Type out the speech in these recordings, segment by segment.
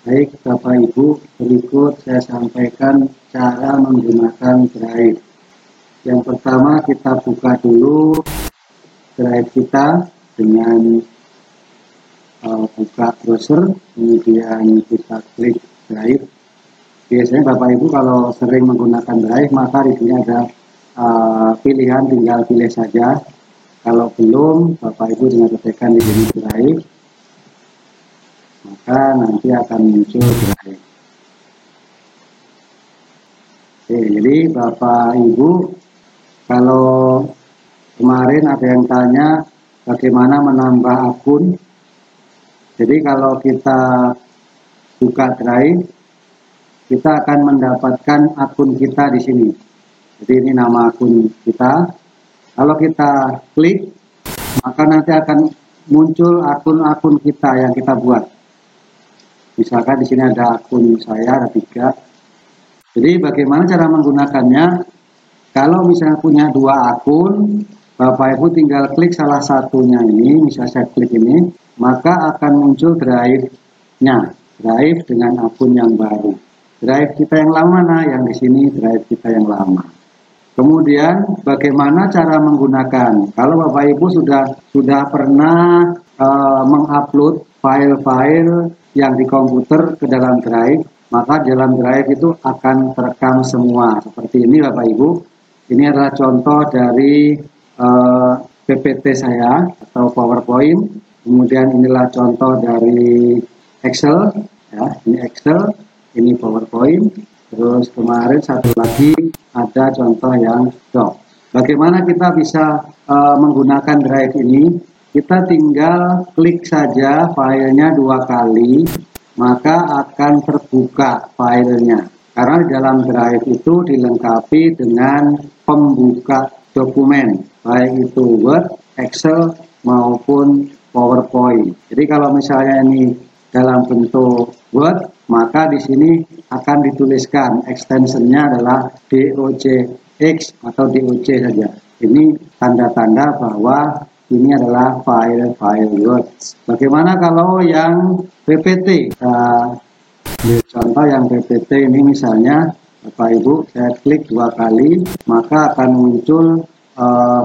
Baik Bapak Ibu, berikut saya sampaikan cara menggunakan drive. Yang pertama kita buka dulu drive kita dengan buka browser, kemudian kita klik drive. Biasanya Bapak Ibu kalau sering menggunakan drive, maka di sini ada pilihan, tinggal pilih saja. Kalau belum, Bapak Ibu tinggal tekan di sini drive, maka nanti akan muncul drive. Oke, jadi Bapak Ibu, kalau kemarin ada yang tanya bagaimana menambah akun. Jadi kalau kita buka drive, kita akan mendapatkan akun kita di sini. Jadi ini nama akun kita. Kalau kita klik, maka nanti akan muncul akun-akun kita yang kita buat. Misalkan di sini ada akun saya, ada 3. Jadi bagaimana cara menggunakannya? Kalau misalnya punya 2 akun, Bapak Ibu tinggal klik salah satunya ini, misalnya saya klik ini, maka akan muncul drive-nya, drive dengan akun yang baru. Drive kita yang lama mana? Yang di sini drive kita yang lama. Kemudian bagaimana cara menggunakan? Kalau Bapak Ibu sudah pernah mengupload file-file yang di komputer ke dalam drive, maka dalam drive itu akan terekam semua. Seperti ini Bapak Ibu. Ini adalah contoh dari PPT saya atau PowerPoint. Kemudian inilah contoh dari Excel. Ya, ini Excel, ini PowerPoint. Terus kemarin satu lagi ada contoh yang Doc. Bagaimana kita bisa menggunakan drive ini? Kita tinggal klik saja filenya 2 kali, maka akan terbuka filenya. Karena di dalam drive itu dilengkapi dengan pembuka dokumen, baik itu Word, Excel, maupun PowerPoint. Jadi kalau misalnya ini dalam bentuk Word, maka di sini akan dituliskan extensionnya adalah docx atau doc saja. Ini tanda-tanda bahwa ini adalah file Word. Bagaimana kalau yang PPT? Contoh yang PPT ini misalnya, Bapak Ibu, saya klik 2 kali, maka akan muncul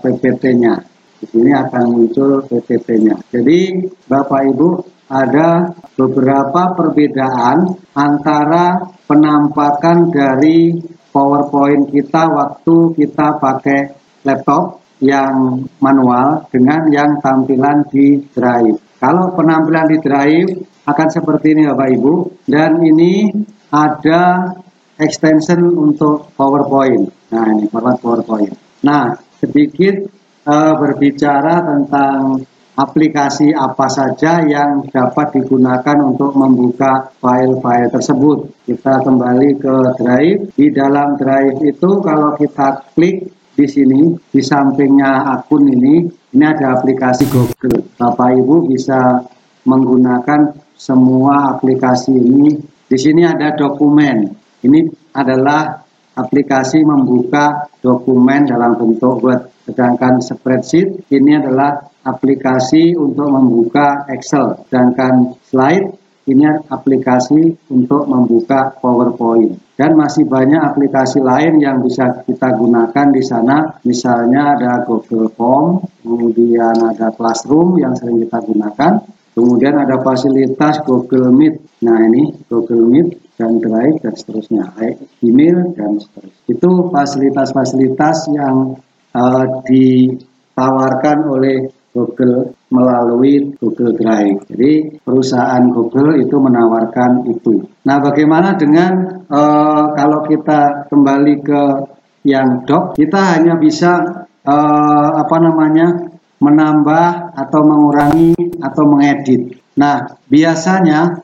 PPT-nya. Di sini akan muncul PPT-nya. Jadi Bapak Ibu, ada beberapa perbedaan antara penampakan dari PowerPoint kita waktu kita pakai laptop yang manual dengan yang tampilan di drive. Kalau penampilan di drive akan seperti ini Bapak Ibu, dan ini ada extension untuk PowerPoint. Nah, ini PowerPoint. Nah, sedikit berbicara tentang aplikasi apa saja yang dapat digunakan untuk membuka file-file tersebut. Kita kembali ke drive. Di dalam drive itu kalau kita klik di sini, di sampingnya akun ini ada aplikasi Google. Bapak Ibu bisa menggunakan semua aplikasi ini. Di sini ada dokumen. Ini adalah aplikasi membuka dokumen dalam bentuk Word. Sedangkan spreadsheet ini adalah aplikasi untuk membuka Excel. Sedangkan slide ini aplikasi untuk membuka PowerPoint. Dan masih banyak aplikasi lain yang bisa kita gunakan di sana. Misalnya ada Google Form, kemudian ada Classroom yang sering kita gunakan. Kemudian ada fasilitas Google Meet. Nah ini Google Meet dan Drive dan seterusnya. Email dan seterusnya. Itu fasilitas-fasilitas yang ditawarkan oleh Google melalui Google Drive. Jadi perusahaan Google itu menawarkan itu. Nah, bagaimana dengan kalau kita kembali ke yang Doc, kita hanya bisa menambah atau mengurangi atau mengedit. Nah, biasanya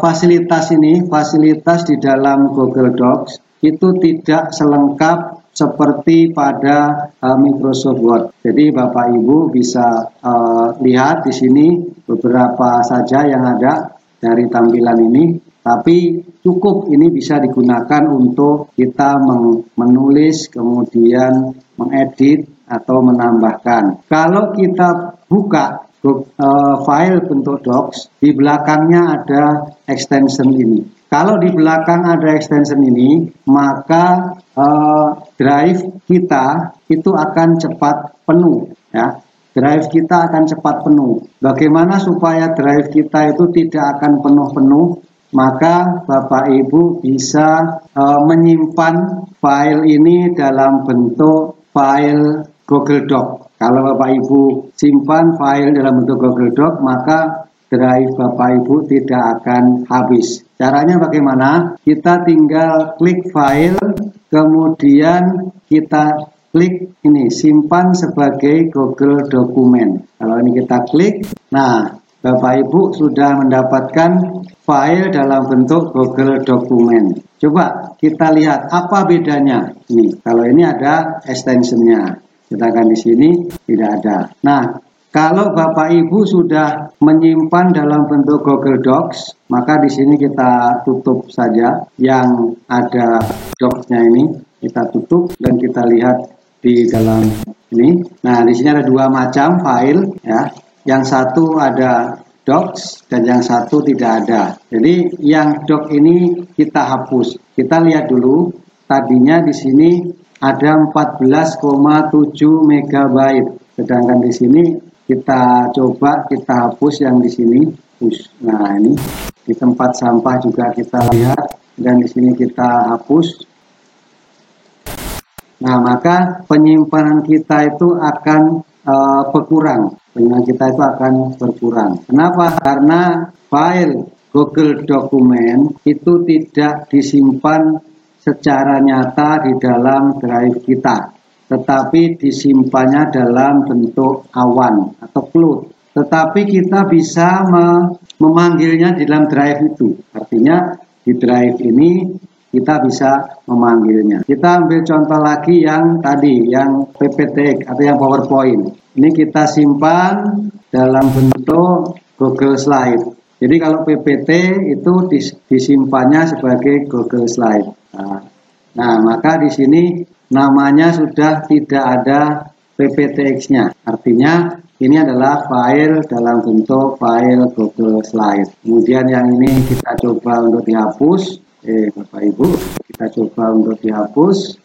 fasilitas di dalam Google Docs itu tidak selengkap seperti pada Microsoft Word. Jadi Bapak Ibu bisa lihat di sini beberapa saja yang ada dari tampilan ini, tapi cukup ini bisa digunakan untuk kita menulis, kemudian mengedit atau menambahkan. Kalau kita buka file bentuk docs, di belakangnya ada extension ini. Kalau di belakang ada extension ini, maka drive kita itu akan cepat penuh, ya. Drive kita akan cepat penuh. Bagaimana supaya drive kita itu tidak akan penuh-penuh? Maka Bapak Ibu bisa menyimpan file ini dalam bentuk file Google Doc. Kalau Bapak Ibu simpan file dalam bentuk Google Doc, maka drive Bapak Ibu tidak akan habis. Caranya bagaimana? Kita tinggal klik file, kemudian kita klik ini, simpan sebagai Google Dokumen. Kalau ini kita klik, nah Bapak Ibu sudah mendapatkan file dalam bentuk Google Dokumen. Coba kita lihat apa bedanya. Ini, kalau ini ada extensionnya, sedangkan di sini tidak ada. Nah, kalau Bapak Ibu sudah menyimpan dalam bentuk Google Docs, maka di sini kita tutup saja yang ada docs-nya ini, kita tutup dan kita lihat di dalam ini. Nah, di sini ada dua macam file, ya. Yang satu ada docs dan yang satu tidak ada. Jadi yang doc ini kita hapus. Kita lihat dulu. Tadinya di sini ada 14,7 MB. Sedangkan di sini kita coba kita hapus yang di sini. Nah, ini di tempat sampah juga kita lihat dan di sini kita hapus. Nah, maka penyimpanan kita itu akan berkurang. Penyimpanan kita itu akan berkurang. Kenapa? Karena file Google Dokumen itu tidak disimpan secara nyata di dalam drive kita, tetapi disimpannya dalam bentuk awan atau cloud. Tetapi kita bisa memanggilnya di dalam drive itu. Artinya di drive ini kita bisa memanggilnya. Kita ambil contoh lagi yang tadi, yang PPT atau yang PowerPoint. Ini kita simpan dalam bentuk Google Slide. Jadi kalau PPT itu disimpannya sebagai Google Slide. Nah, maka di sini namanya sudah tidak ada PPTX-nya. Artinya ini adalah file dalam bentuk file Google Slide. Kemudian yang ini kita coba untuk dihapus. Bapak Ibu, kita coba untuk dihapus.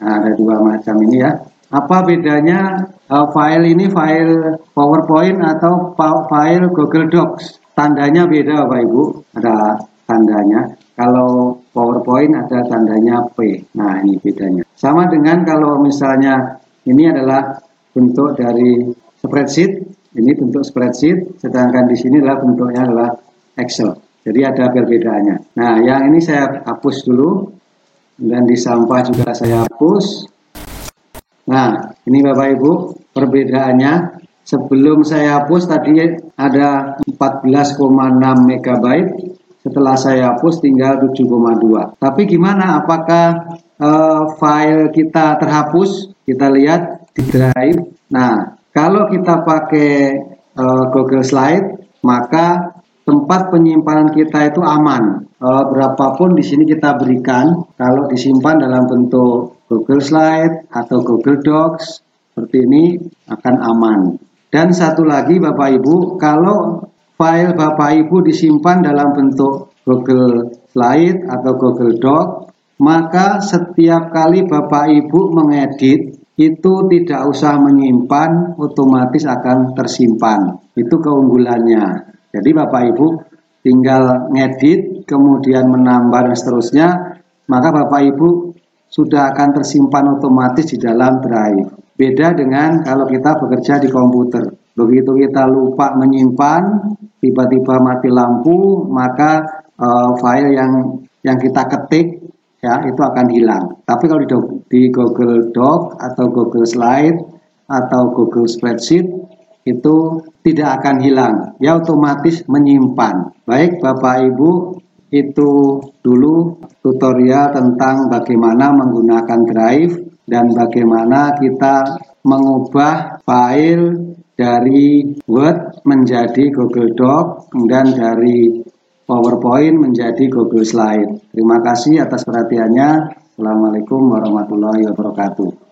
Ada dua macam ini ya. Apa bedanya file ini file PowerPoint atau file Google Docs? Tandanya beda Bapak Ibu, ada tandanya. Kalau PowerPoint ada tandanya P. Nah, ini bedanya. Sama dengan kalau misalnya ini adalah bentuk dari spreadsheet, ini bentuk spreadsheet, sedangkan di sini adalah bentuknya adalah Excel. Jadi ada perbedaannya. Nah, yang ini saya hapus dulu. Dan di sampah juga saya hapus. Nah, ini Bapak Ibu perbedaannya. Sebelum saya hapus tadi ada 14,6 MB. Setelah saya hapus tinggal 7,2. Tapi gimana? Apakah file kita terhapus? Kita lihat di drive. Nah, kalau kita pakai Google Slide, maka tempat penyimpanan kita itu aman. Berapapun di sini kita berikan, kalau disimpan dalam bentuk Google Slide atau Google Docs seperti ini akan aman. Dan satu lagi Bapak Ibu, kalau file Bapak Ibu disimpan dalam bentuk Google Slide atau Google Doc, maka setiap kali Bapak Ibu mengedit itu tidak usah menyimpan, otomatis akan tersimpan. Itu keunggulannya. Jadi Bapak Ibu tinggal ngedit, kemudian menambah dan seterusnya, maka Bapak Ibu sudah akan tersimpan otomatis di dalam drive. Beda dengan kalau kita bekerja di komputer. Begitu kita lupa menyimpan, tiba-tiba mati lampu, maka file yang kita ketik ya itu akan hilang. Tapi kalau di Google Doc atau Google Slide atau Google Spreadsheet itu tidak akan hilang, ya otomatis menyimpan. Baik Bapak Ibu, itu dulu tutorial tentang bagaimana menggunakan drive dan bagaimana kita mengubah file dari Word menjadi Google Doc, kemudian dari PowerPoint menjadi Google Slide. Terima kasih atas perhatiannya. Assalamualaikum warahmatullahi wabarakatuh.